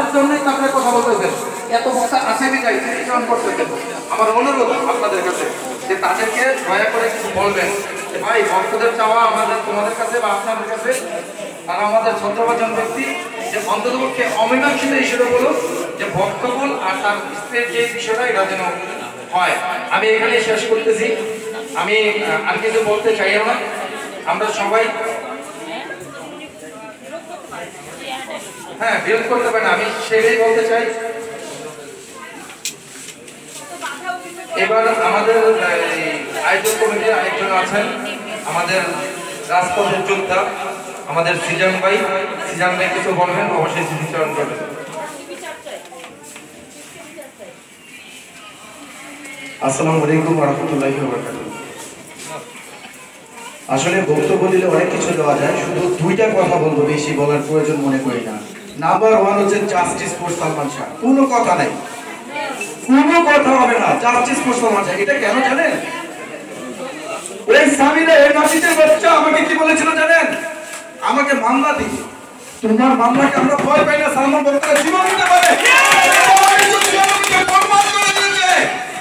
বাঁচানোর জন্যই তাদের কথা বলতেছেন, এত বক্তা আসেনি যাই স্মরণ করতেছেন। আমার অনুরোধ আপনাদের কাছে যে তাদেরকে দয়া করে কিছু বলবেন যে ভাই ভক্তদের চাওয়া আমাদের তোমাদের কাছে বা আপনাদের কাছে, তারা আমাদের শ্রদ্ধাভাজন ব্যক্তি, যে অন্ততপক্ষে অমীমাংসিত হিসেবে বলুন যে ভক্তকুল আর তার স্ত্রীর যে বিষয়টা এটা যেন হয়। আমি এখানে শেষ করতেছি, আমি আর কিছু বলতে চাই না। আমরা সবাই হ্যাঁ বিরোধ করতে পারি না, আমি সেটাই বলতে চাই। এবার আমাদের আয়োজক কমিটির আরেকজন আছেন, আমাদের রাজপথের যোদ্ধা আমাদের সিজান ভাই কিছু বলবেন, অবশ্যই স্মৃতিচারণ করবেন। আসসালামু আলাইকুম ওয়া রাহমাতুল্লাহি ওয়া বারাকাতুহু। আসলে বক্তব্য দিলে অনেক কিছু দেওয়া যায়, শুধু দুইটা কথা বলবো, বেশি বলার প্রয়োজন মনে করি না। নাম্বার 1 হচ্ছে জাস্টিস ফর সালমান শাহ। কোনো কথা নাই, কোনো কথা হবে না, জাস্টিস ফর সালমান শাহ। এটা কেন জানেন? ওই সামিরা এই নাসিদের বাচ্চা আমাকে কি বলেছিল জানেন? আমাকে মামলা দিই, তোমার মামলাকে আমরা ভয় পাই না, সালমান বক্তারা জীবন দিতে পারে।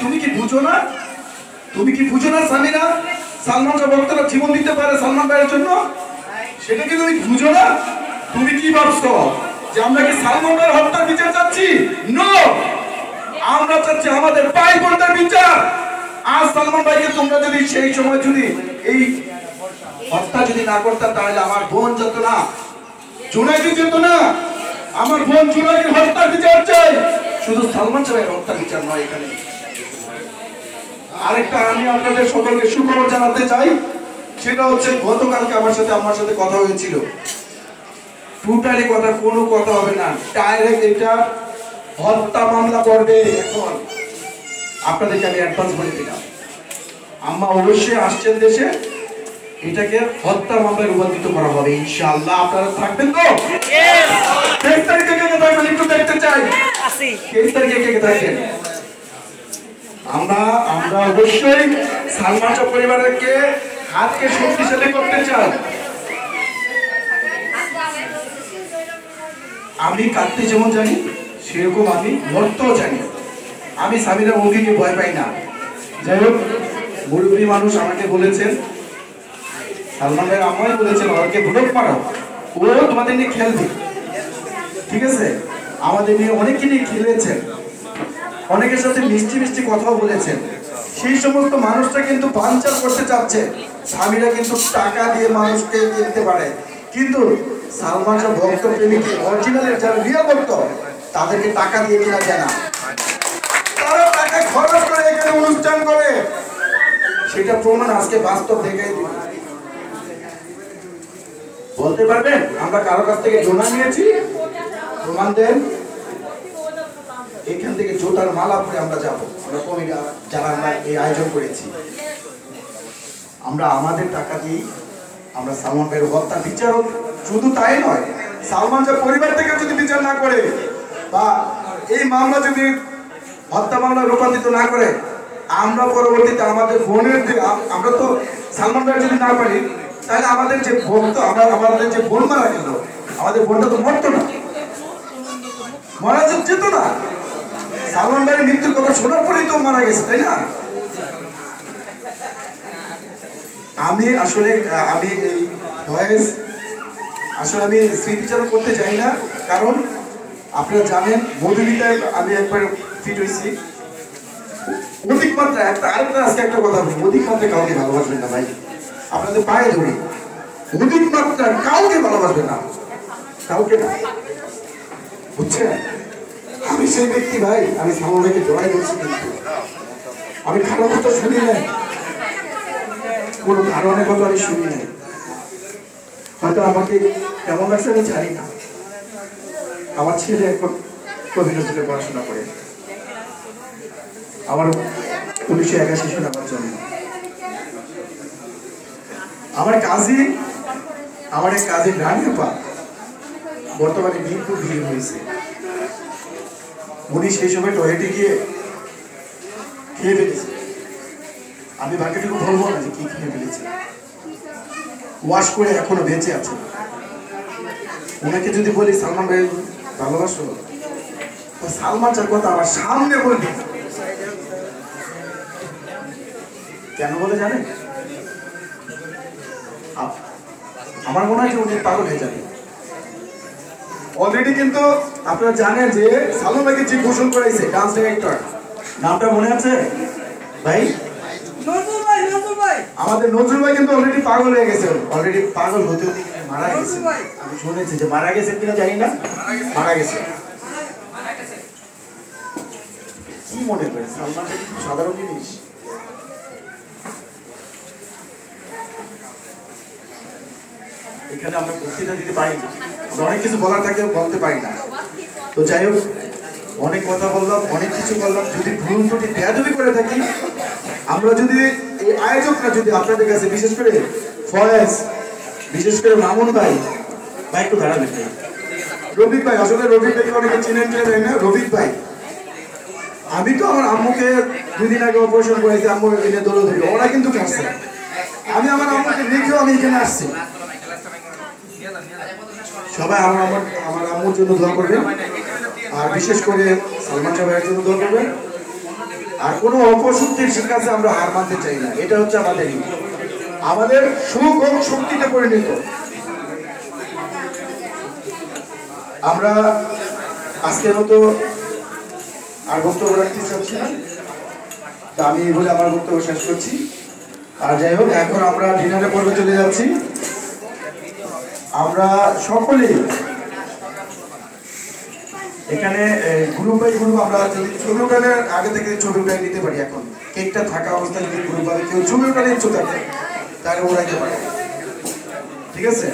তুমি কি বুঝো না? তুমি কি বুঝো না সামিরা, সালমান শাহ বক্তারা জীবন দিতে পারে সালমান ভাইয়ের জন্য? সেটা কি তুমি বুঝো না? তুমি কি ভাবছো যে আমরা কি সালমান ভাইয়ের হত্যার বিচার চাচ্ছি? নো, আমরা চাচ্ছি আমাদের ভাই বোনদের বিচার। আর সালমান ভাইকে তোমরা যদি সেই সময় যদি এই হত্যা যদি না করতা, তাহলে আমার বোন যেত না, জুনাইদি যেত না। আমার বোন জুনাইদির হত্যার বিচার চাই, শুধু সালমান শাহের হত্যার বিচার নয়। এখানে আরেকটা আমি আপনাদের সকলকে সুখবর জানাতে চাই, সেটা হচ্ছে গতকালকে আমার সাথে কথা হয়েছিল। টোটালি কোনো কথা হবে না, ডাইরেক্ট এটা হত্যা মামলা করবে। এখন আপনাদেরকে আমি অ্যাডভান্স বলে দিলাম, আম্মা অবশ্যই আসছেন দেশে, এটাকে হত্যা মামলায় রূপান্তরিত করা হবে ইনশাআল্লাহ। আপনারা থাকবেন তো? 23 তারিখে কে থাকবেন একটু দেখতে চাই। 23 তারিখে কে থাকবেন? আমরা অবশ্যই সালমান শাহ পরিবারকে হাতকে শক্তিশালী করতে চাই। আমি কাঁদতে যেমন জানি, সেরকম আমি মরতেও জানি। আমি সামিরা মুভিকে ভয় পাই না। যাই হোক, মুরব্বী মানুষ আমাকে বলেছেন, সালমান ভাই আমায় বলেছেন ওকে ব্লক মারো, ও তোমাদের নিয়ে খেলবে। ঠিক আছে, আমাদের নিয়ে অনেকে নিয়ে খেলেছেন, অনেকের সাথে মিষ্টি মিষ্টি কথাও বলেছেন। সেই সমস্ত মানুষটা কিন্তু বানচাল করতে চাচ্ছে। স্বামীরা কিন্তু টাকা দিয়ে মানুষকে কিনতে পারে, কিন্তু সালমান শাহ ভক্ত প্রেমিক অরিজিনালের যারা রিয়েল ভক্ত, তাদেরকে টাকা দিয়ে কেনা যায় না। তারা টাকা খরচ করে এখানে অনুষ্ঠান করে, সেটা প্রমাণ আজকে বাস্তব দেখাই দিই। বলতে পারবেন আমরা কারো কাছ থেকে জোনা নিয়েছি? প্রমাণ দেন। এখান থেকে জোতার মালা পরে আমরা যাবো, আমরা কমিটি যারা আমরা এই আয়োজন করেছি, আমরা আমাদের টাকা দিয়ে আমরা সালমান ভাইয়ের হত্যা বিচার, শুধু তাই নয়, সালমান শাহ পরিবার থেকে যদি বিচার না করে বা এই মামলা যদি হত্যা মামলা রূপান্তরিত না করে, আমরা পরবর্তীতে আমাদের বোনের আমরা তো সালমান ভাই যদি না পারি, তাহলে আমাদের যে ভক্ত, আমাদের যে বোন মারা গেল, আমাদের বোনটা তো মরতো না, মারা যেত না। সালমান ভাইয়ের মৃত্যুর কথা শোনার পরেই তো মারা গেছে, তাই না? আমি এই ভয়েস আসলে আমি স্মৃতিচারণ করতে চাই না, কারণ আপনারা জানেন মধুমিতায় আমি একবার ফিট হয়েছি। অধিক মাত্রা আজকে একটা কথা বলি, অধিক মাত্রায় কাউকে ভালোবাসবেন না ভাই, আপনাদের পায়ে ধরি, অধিক মাত্রা কাউকে ভালোবাসবেন না, কাউকে না, বুঝছেন? আমি সেই ব্যক্তি ভাই, আমি সালমান ভাইকে জড়াই বলছি, কিন্তু আমি খারাপ কথা শুনি নাই, কোনো কারণে কথা আমি শুনি নাই। হয়তো আমাকে কেমন লাগছে আমি জানি না। আমার ছেলে এখন কবিরাজে পড়াশোনা করে, আমার 1981 সালে আমার জন্ম। আমার এক কাজিন রানী আপা বর্তমানে বিপুল ভিড় হয়েছে। উনি সেই সময় টয়লেটে গিয়ে খেয়ে ফেলেছে, আমি বাকিটুকু বলবো না যে কি খেয়ে ফেলেছে, ওয়াশ করে এখনো বেঁচে আছে। ওনাকে যদি বলি সালমান ভাই ভালোবাসো, সালমান শাহর কথা আমার সামনে বলবি কেন বলে জানেন? আমার মনে হয় যে উনি পাগল হয়ে যাবে। অলরেডি কিন্তু আপনারা জানেন যে সালমান ভাইকে যে ঘোষণ করাইছে ডান্স ডিরেক্টর, নামটা মনে আছে ভাই? আমাদের নজরুল ভাই কিন্তু অলরেডি পাগল হয়ে গেছে, অলরেডি পাগল হতে হতে মারা গেছে। আমি শুনেছি যে মারা গেছে কিনা জানি না, মারা গেছে। কি মনে করে সালমান ভাই সাধারণ জিনিস? এখানে আমরা বক্তৃতা দিতে পারি না, অনেক কিছু বলার থাকে বলতে পারি না। তো যাই হোক, অনেক কথা বললাম, অনেক কিছু বললাম। যদি ভুল ত্রুটি বেয়াদবি করে থাকি, আমরা যদি এই আয়োজকরা যদি আপনাদের কাছে বিশেষ করে ফয়েজ, বিশেষ করে মামুন ভাই একটু দাঁড়াবেন ভাই, রফিক ভাই, আসলে রফিক ভাইকে অনেকে চিনেন চিনেন না, রফিক ভাই আমি তো আমার আম্মুকে 2 দিন আগে অপারেশন করেছি, আম্মুকে কিনে দৌড়ে ধরি, ওরা কিন্তু কাটছে। আমি আমার আম্মুকে রেখেও আমি এখানে আসছি। সবাই আমার আম্মুর জন্য দোয়া করবেন, আর বিশেষ করে সালমান শাহ ভাইয়ের জন্য দোয়া করবেন। আর কোনো অপশক্তির কাছে আমরা হার মানতে চাই না, এটা হচ্ছে আমাদের সুখ ও শক্তিতে পরিণত। আমরা আজকের মতো আর বক্তব্য রাখতে চাচ্ছি না, তা আমি বলে আমার বক্তব্য শেষ করছি। আর যাই হোক, এখন আমরা ডিনারের পর্বে চলে যাচ্ছি। আমরা সকলেই এখানে গ্রুপ বাই গ্রুপ আমরা যদি ছবি উঠানের আগে থেকে ছবি উঠাই নিতে পারি। এখন কেকটা থাকা অবস্থায় যদি গ্রুপ ভাবে কেউ ছবি উঠানের ইচ্ছুক থাকে তাহলে উঠাইতে পারে, ঠিক আছে?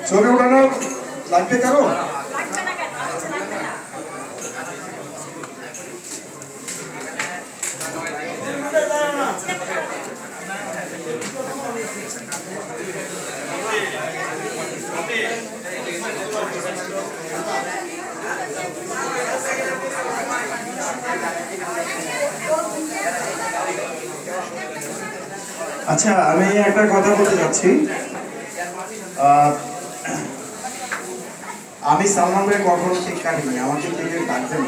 ছবি উঠানো লাগবে কারো? আচ্ছা, আমি একটা কথা বলতে চাচ্ছি। আমি সালমান ভাই কখনো কেক কাটিনি, আমাকে কেকে কাটতে না,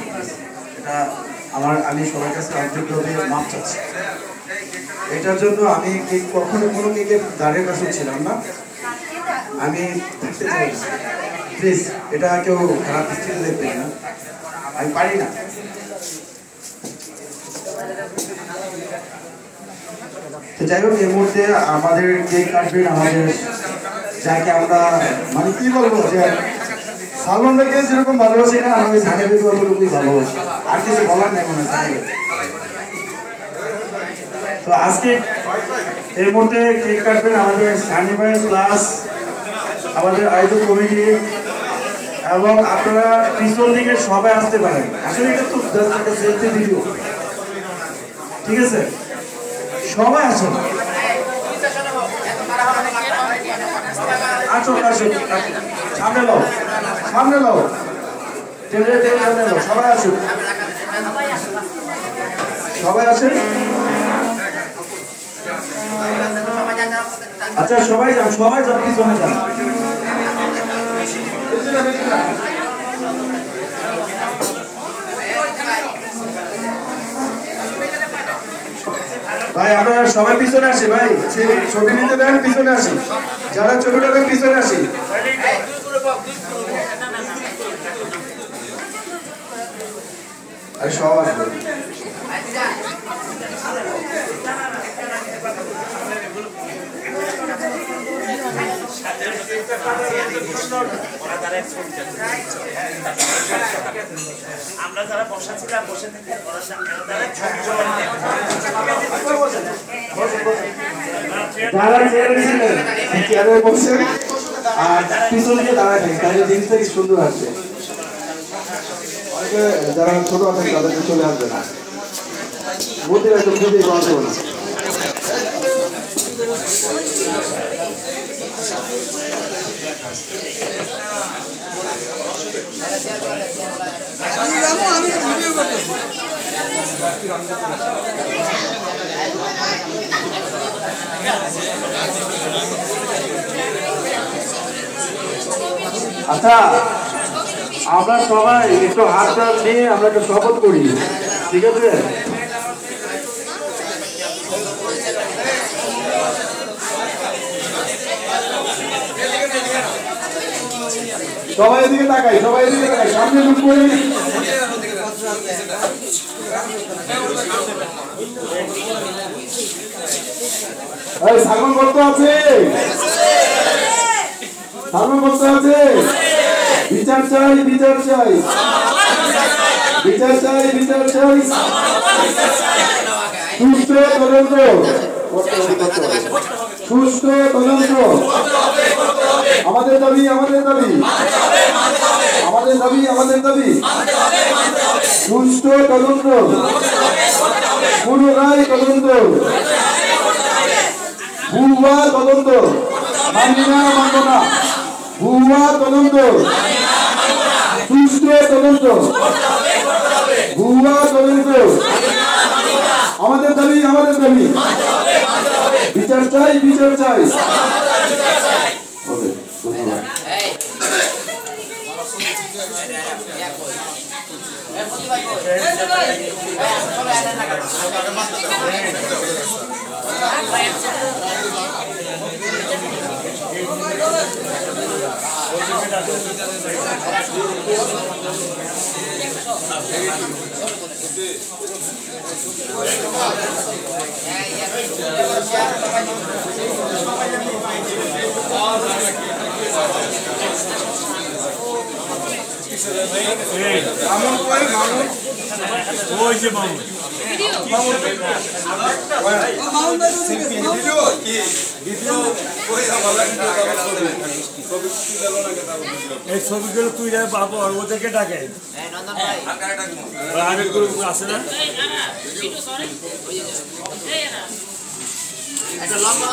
এটা আমি সবার কাছে আন্তরিকভাবে মাপ চাচ্ছি। এটার জন্য আমি কেক কখনো কোনো কেকের দাঁড়ের কাছে ছিলাম না, আমি থাকতে চাই না। প্লিজ এটা কেউ খারাপ দৃষ্টিতে দেখবেন না, আমি পারি না। তো যাই হোক, এর মধ্যে আমাদের কেক কাটবেন আমাদের, যাকে আমরা মানে কি বলবো, যে সালমান ভাইকে যেরকম ভালোবাসি না, আমি সাহেবের অতটুকুই ভালোবাসি, আর কিছু বলার নেই মনে হয়। তো আজকে এর মধ্যে কেক কাটবেন আমাদের সানি ভাই প্লাস আমাদের আয়োজক কমিটি, এবং আপনারা পিছন দিকে সবাই আসতে পারেন। আসলে এটা তো সেলফি ভিডিও, ঠিক আছে? সবাই আসুন, আসুন আসুন, সামনে লাও, সামনে লাও, সামনে লাও, সবাই আসুন, সবাই আসেন। আচ্ছা সবাই যান, সবাই যান, পিছনে যান। ভাই আপনারা সবাই পিছনে আসি, ভাই ছবি নিতে দেন, পিছনে আসি, যারা ছবিটা দেন পিছনে আসি। আর সব আসবে। আমরা যারা বসা ছিলাম বসে থেকে আর পিছনে গিয়ে দাঁড়ায় থাকে, তাহলে জিনিসটা কি সুন্দর আসবে। অনেকে যারা ছোট আছেন তাদেরকে চলে আসবে না, বুঝতে পারছো, বুঝতেই পারছো না। আচ্ছা আমরা সবাই একটু হাত টাত নিয়ে আমরা একটু শপথ করি, ঠিক আছে? সবাই এদিকে তাকাই, সবাই এদিকে তাকাই, সামনে মুখ করে। এই ছাগল কত আছে? ছাগল কত আছে? বিচার চাই, বিচার চাই, বিচার চাই, বিচার চাই। সুস্থ তদন্ত, সুস্থ তদন্ত আমাদের দাবি, আমাদের দাবি, আমাদের দাবি, আমাদের দাবি। সুস্থ তদন্ত, পুনরায় তদন্ত, ভুয়া তদন্ত মানি না, মানব না। ভুয়া তদন্ত, সুস্থ তদন্ত, ভুয়া তদন্ত আমাদের দাবি, আমাদের দাবি। বিচার চাই, বিচার চাই। ধন্যবাদ। এই ছবিগুলো তুই বাবু ওদেরকে ডাকে আরেক গ্রুপ আছে না লম্বা